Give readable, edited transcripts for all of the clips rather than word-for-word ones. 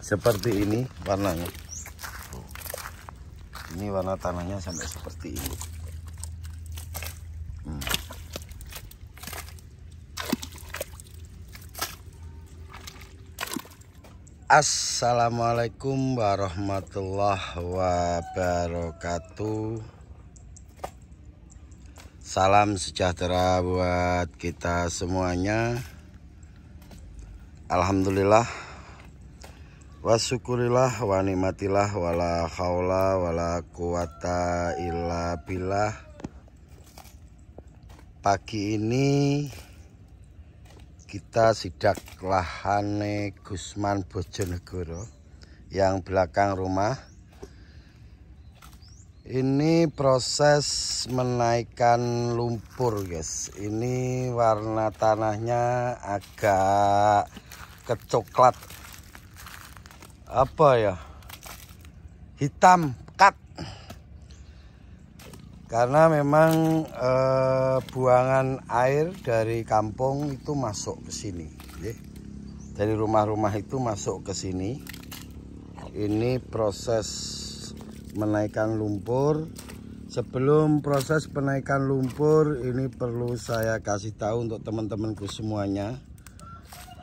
Seperti ini warnanya. Ini warna tanahnya sampai seperti ini. Assalamualaikum warahmatullahi wabarakatuh. Salam sejahtera buat kita semuanya. Alhamdulillah wa syukurillah wa nikmatillah wala haula wala quwata illa billah. Pagi ini kita sidak lahane Gusman Bojonegoro yang belakang rumah. Ini proses menaikkan lumpur, guys. Ini warna tanahnya agak kecoklat, apa ya, hitam pekat, karena memang buangan air dari kampung itu masuk ke sini, dari rumah-rumah itu masuk ke sini. Ini proses menaikkan lumpur. Sebelum proses penaikan lumpur, ini perlu saya kasih tahu untuk teman-temanku semuanya.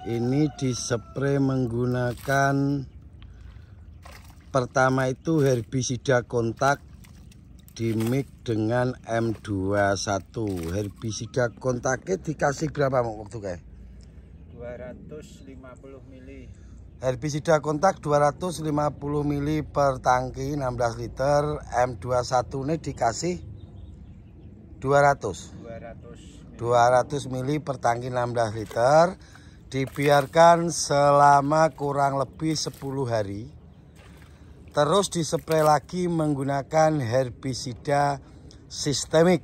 Ini dispray menggunakan, pertama itu herbisida kontak di mix dengan M21. Herbisida kontaknya dikasih berapa waktu kayak? 250 mili. Herbisida kontak 250 mili per tangki 16 liter. M21 ini dikasih 200 mili per tangki 16 liter. Dibiarkan selama kurang lebih 10 hari. Terus dispray lagi menggunakan herbisida sistemik.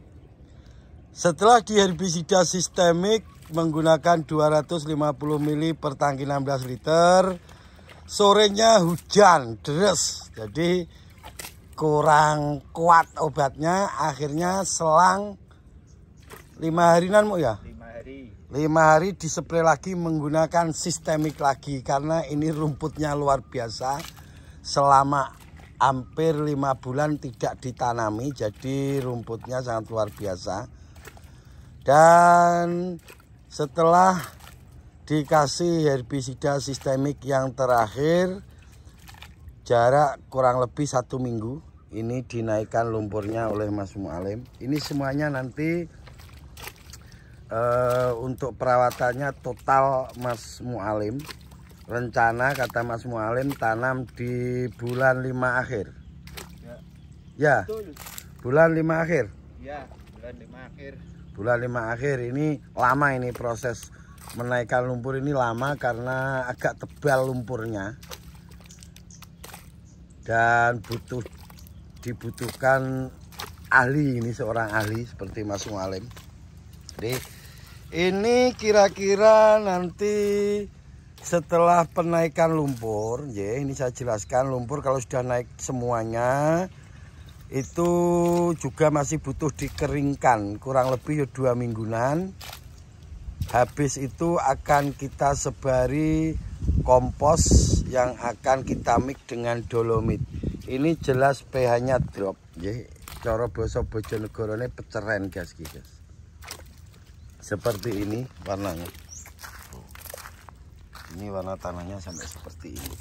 Setelah di herbisida sistemik menggunakan 250 mili per tangki 16 liter, sorenya hujan deres, jadi kurang kuat obatnya. Akhirnya selang 5 hari nanmu ya, 5 hari dispray lagi menggunakan sistemik lagi, karena ini rumputnya luar biasa. Selama hampir 5 bulan tidak ditanami, jadi rumputnya sangat luar biasa. Dan setelah dikasih herbisida sistemik yang terakhir, jarak kurang lebih 1 minggu, ini dinaikkan lumpurnya oleh Mas Mualim. Ini semuanya nanti untuk perawatannya total Mas Mualim. Rencana kata Mas Mualim tanam di bulan 5 akhir. Ya. Betul. Bulan 5 akhir. Ya, bulan 5 akhir. Bulan 5 akhir. Ini lama, ini proses menaikkan lumpur ini lama karena agak tebal lumpurnya. Dan dibutuhkan ahli, ini seorang ahli seperti Mas Mualim. Jadi ini kira-kira nanti setelah penaikan lumpur, ya ini saya jelaskan, lumpur kalau sudah naik semuanya itu juga masih butuh dikeringkan kurang lebih 2 mingguan. Habis itu akan kita sebari kompos yang akan kita mix dengan dolomit. Ini jelas pH-nya drop, ya. Cara basa Bojonegoro ini peceren, guys. Seperti ini warnanya. Ini warna tanahnya sampai seperti ini.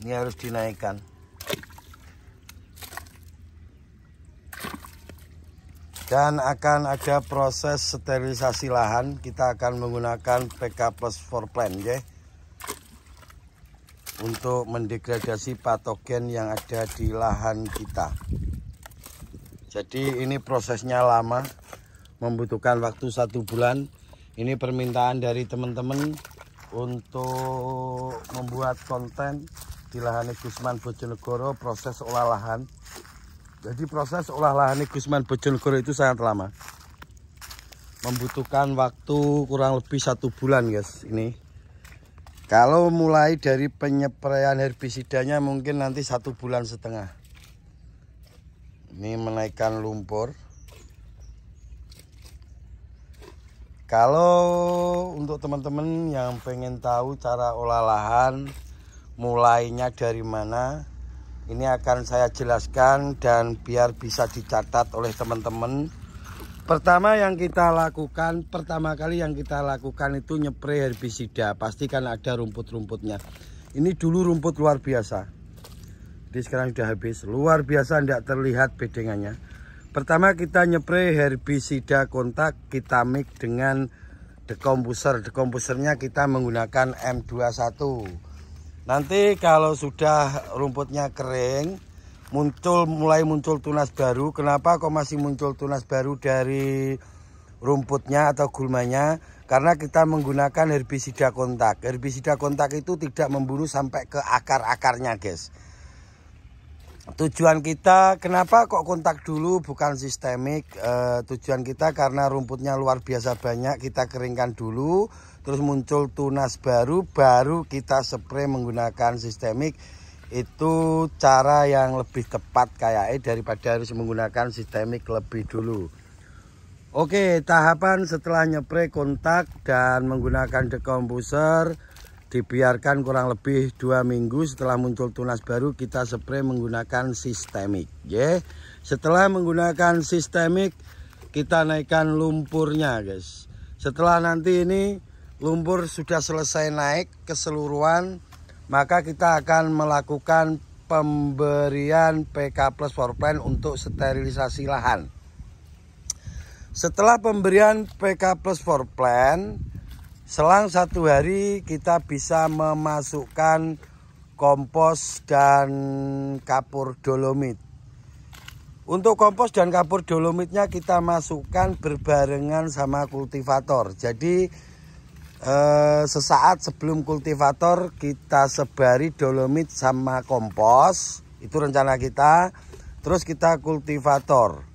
Ini harus dinaikkan. Dan akan ada proses sterilisasi lahan. Kita akan menggunakan PK Plus 4 Plant, ya, untuk mendegradasi patogen yang ada di lahan kita. Jadi ini prosesnya lama, membutuhkan waktu 1 bulan. Ini permintaan dari teman-teman untuk membuat konten di lahan Gusman Bojonegoro, proses olah lahan. Jadi proses olah lahan Gusman Bojonegoro itu sangat lama, membutuhkan waktu kurang lebih 1 bulan, guys. Ini kalau mulai dari penyepraian herbisidanya mungkin nanti 1,5 bulan. Ini menaikkan lumpur. Kalau untuk teman-teman yang pengen tahu cara olah lahan, mulainya dari mana, ini akan saya jelaskan dan biar bisa dicatat oleh teman-teman. Pertama kali yang kita lakukan itu nyepray herbisida. Pastikan ada rumput-rumputnya. Ini dulu rumput luar biasa. Jadi sekarang sudah habis. Luar biasa, tidak terlihat bedengannya. Pertama kita nyepray herbisida kontak, kita mix dengan decomposer. Decomposernya kita menggunakan M21. Nanti kalau sudah rumputnya kering, mulai muncul tunas baru. Kenapa kok masih muncul tunas baru dari rumputnya atau gulmanya? Karena kita menggunakan herbisida kontak. Herbisida kontak itu tidak membunuh sampai ke akar-akarnya, guys. Tujuan kita kenapa kok kontak dulu bukan sistemik? Tujuan kita karena rumputnya luar biasa banyak, kita keringkan dulu, terus muncul tunas baru kita spray menggunakan sistemik. Itu cara yang lebih tepat kayaknya daripada harus menggunakan sistemik lebih dulu. Oke, tahapan setelah nyepray kontak dan menggunakan decomposer, dibiarkan kurang lebih 2 minggu. Setelah muncul tunas baru kita spray menggunakan sistemik. Setelah menggunakan sistemik kita naikkan lumpurnya, guys. Setelah nanti ini lumpur sudah selesai naik keseluruhan, maka kita akan melakukan pemberian PK Plus Forplan untuk sterilisasi lahan. Setelah pemberian PK Plus Forplan, selang 1 hari kita bisa memasukkan kompos dan kapur dolomit. Untuk kompos dan kapur dolomitnya kita masukkan berbarengan sama kultivator. Jadi sesaat sebelum kultivator kita sebari dolomit sama kompos, itu rencana kita. Terus kita kultivator.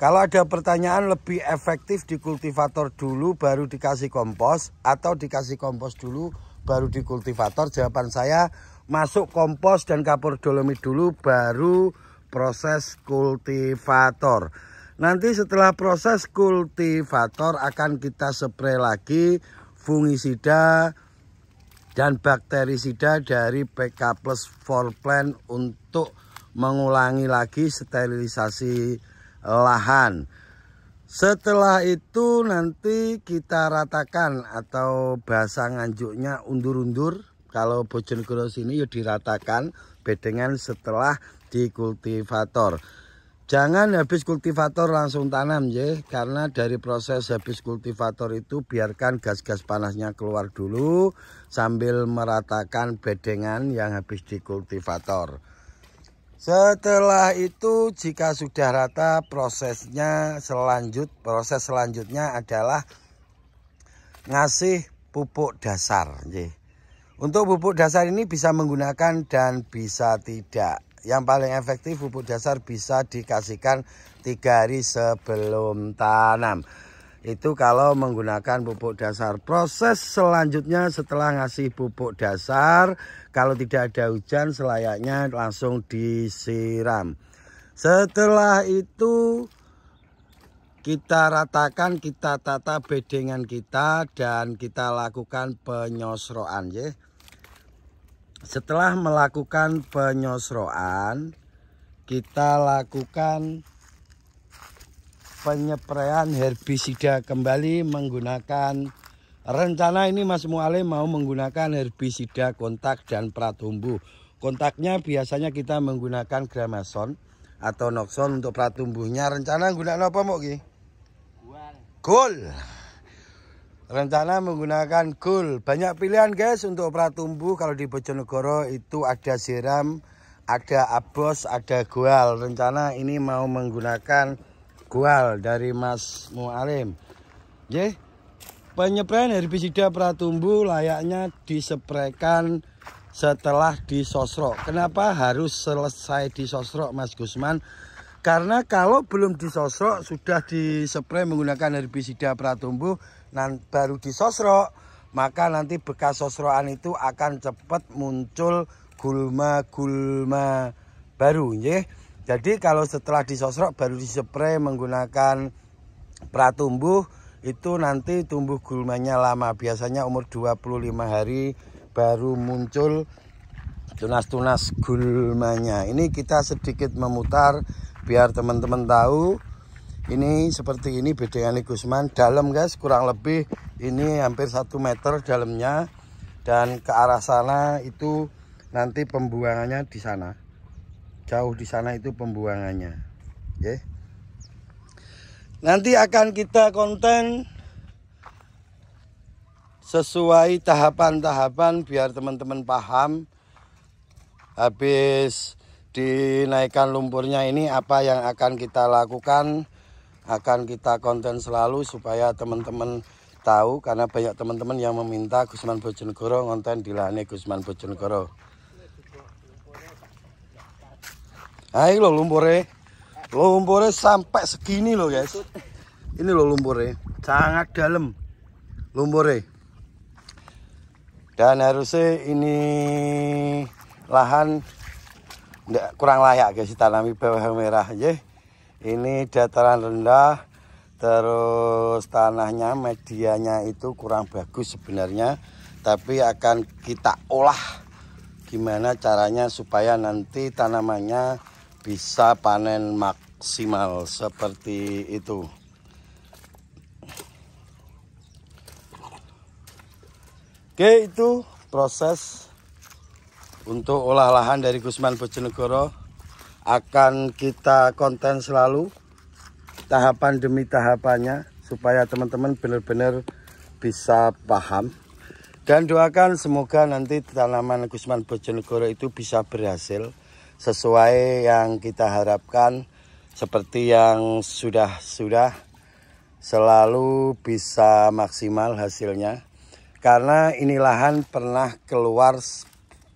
Kalau ada pertanyaan lebih efektif di kultivator dulu baru dikasih kompos atau dikasih kompos dulu baru di kultivator, jawaban saya masuk kompos dan kapur dolomit dulu baru proses kultivator. Nanti setelah proses kultivator akan kita spray lagi fungisida dan bakterisida dari PK Plus Forplan untuk mengulangi lagi sterilisasi lahan. Setelah itu nanti kita ratakan atau bahasa nganjuknya undur-undur. Kalau Bojonegoro sini ya diratakan bedengan setelah dikultivator. Jangan habis kultivator langsung tanam ya, karena dari proses habis kultivator itu biarkan gas-gas panasnya keluar dulu sambil meratakan bedengan yang habis dikultivator. Setelah itu jika sudah rata proses selanjutnya adalah ngasih pupuk dasar. Untuk pupuk dasar ini bisa menggunakan dan bisa tidak. Yang paling efektif pupuk dasar bisa dikasihkan 3 hari sebelum tanam. Itu kalau menggunakan pupuk dasar. Proses selanjutnya setelah ngasih pupuk dasar, kalau tidak ada hujan selayaknya langsung disiram. Setelah itu kita ratakan, kita tata bedengan kita dan kita lakukan penyosroan ya. Setelah melakukan penyosroan, kita lakukan penyepraian herbisida kembali menggunakan, rencana ini Mas Mualim mau menggunakan herbisida kontak dan pratumbuh. Kontaknya biasanya kita menggunakan Gramason atau Noxon. Untuk pratumbuhnya rencana menggunakan apa Mok Ki? Gol. Rencana menggunakan gol. Banyak pilihan guys untuk pratumbuh. Kalau di Bojonegoro itu ada Zeram, ada Abos, ada Goal. Rencana ini mau menggunakan Goal dari Mas Mualim. Penyepraian herbisida pratumbuh layaknya dispraykan setelah disosrok. Kenapa harus selesai disosrok Mas Gusman? Karena kalau belum disosrok sudah dispray menggunakan herbisida pratumbuh baru disosrok, maka nanti bekas sosrokan itu akan cepat muncul gulma-gulma baru ya. Jadi kalau setelah disosrok baru dispray menggunakan pratumbuh, itu nanti tumbuh gulmanya lama, biasanya umur 25 hari baru muncul tunas-tunas gulmanya. Ini kita sedikit memutar biar teman-teman tahu. Ini seperti ini bedengan Gusman dalam guys, kurang lebih ini hampir 1 meter dalamnya, dan ke arah sana itu nanti pembuangannya di sana, jauh di sana itu pembuangannya. Oke. Nanti akan kita konten sesuai tahapan-tahapan biar teman-teman paham. Habis dinaikkan lumpurnya ini apa yang akan kita lakukan, akan kita konten selalu supaya teman-teman tahu, karena banyak teman-teman yang meminta Gusman Bojonegoro konten di lahannya Gusman Bojonegoro. Ayo lo lumpurnya sampai segini loh guys. Ini loh lumpurnya, sangat dalam lumpurnya. Dan harusnya ini lahan kurang layak guys ditanami bawang merah ya. Ini dataran rendah, terus tanahnya medianya itu kurang bagus sebenarnya, tapi akan kita olah gimana caranya supaya nanti tanamannya bisa panen maksimal seperti itu. Oke, itu proses untuk olah lahan dari Gusman Bojonegoro. Akan kita konten selalu tahapan demi tahapannya supaya teman-teman benar-benar bisa paham. Dan doakan semoga nanti tanaman Gusman Bojonegoro itu bisa berhasil sesuai yang kita harapkan, seperti yang sudah selalu bisa maksimal hasilnya. Karena ini lahan pernah keluar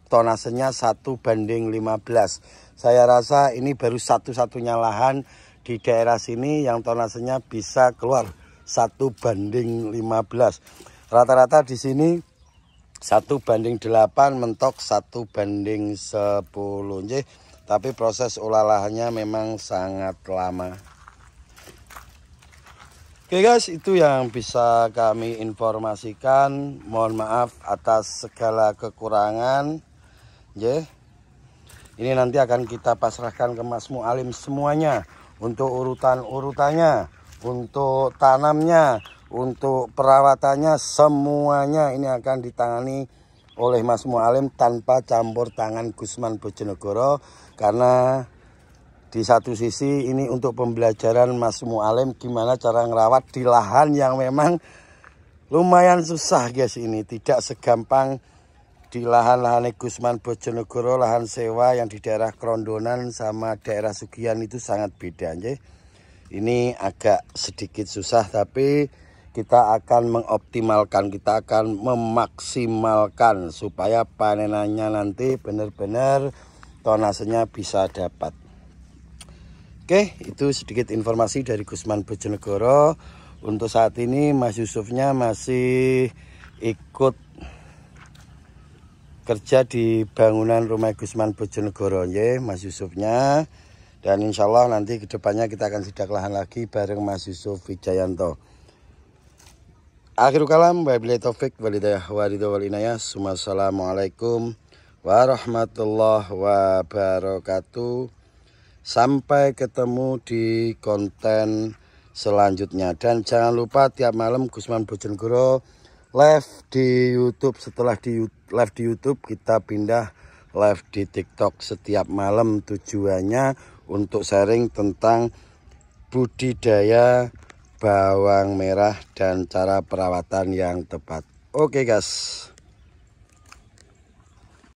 tonasenya 1:15. Saya rasa ini baru satu-satunya lahan di daerah sini yang tonasenya bisa keluar 1:15. Rata-rata di sini 1:8, mentok 1:10. Tapi proses olah lahannya memang sangat lama. Oke guys, itu yang bisa kami informasikan. Mohon maaf atas segala kekurangan. Ini nanti akan kita pasrahkan ke Mas Mualim semuanya, untuk urutan-urutannya, untuk tanamnya, untuk perawatannya, semuanya ini akan ditangani oleh Mas Mualim tanpa campur tangan Gusman Bojonegoro. Karena di satu sisi ini untuk pembelajaran Mas Mualim gimana cara ngerawat di lahan yang memang lumayan susah guys. Ini tidak segampang di lahan-lahan Gusman Bojonegoro, lahan sewa yang di daerah Krondonan sama daerah Sugian itu sangat beda. Ini agak sedikit susah, tapi kita akan mengoptimalkan, kita akan memaksimalkan supaya panenannya nanti benar-benar tonasenya bisa dapat. Oke, itu sedikit informasi dari Gusman Bojonegoro. Untuk saat ini Mas Yusufnya masih ikut kerja di bangunan rumah Gusman Bojonegoro ya, Mas Yusufnya. Dan insya Allah nanti kedepannya kita akan sidak lahan lagi bareng Mas Yusuf Wijayanto. Akhirul kalam, wabillahi taufik walhidayah wal inayah. Wassalamualaikum warahmatullahi wabarakatuh. Sampai ketemu di konten selanjutnya. Dan jangan lupa tiap malam Gusman Bojonegoro live di YouTube. Setelah live di YouTube kita pindah live di TikTok setiap malam, tujuannya untuk sharing tentang budidaya bawang merah dan cara perawatan yang tepat. Oke guys.